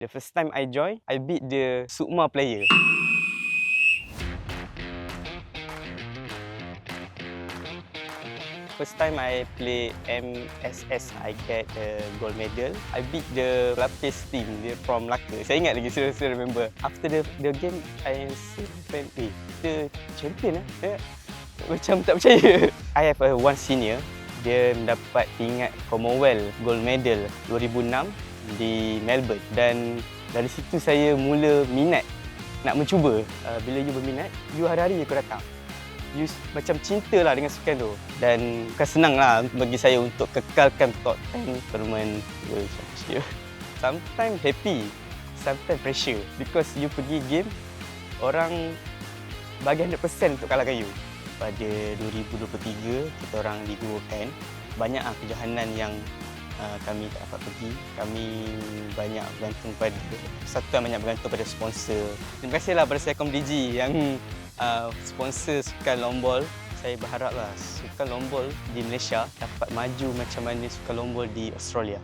The first time I join, I beat the Sukma player. First time I play MSS, I get the gold medal. I beat the Lapis team, dia from Melaka. Saya ingat lagi, still remember. After the game, I say, kita champion lah. Macam tak percaya. I have one senior, dia mendapat tingkat Commonwealth gold medal 2006 di Melbourne. Dan dari situ saya mula minat nak mencuba. Bila you berminat, you hari-hari you datang. You macam cinta lah dengan sukan tu. Dan bukan senang lah bagi saya untuk kekalkan top 10 tournament World Championship. Sometimes happy, sometimes pressure. Because you pergi game, orang bagi 100% untuk kalahkan you. Pada 2023, kita orang digunakan banyak kejohanan yang kami tak dapat pergi. Kami banyak bergantung pada persatuan, banyak bergantung pada sponsor. Terima kasihlah pada Celcom DG yang sponsor sukan long ball. Saya berharaplah sukan long ball di Malaysia dapat maju macam mana sukan long ball di Australia.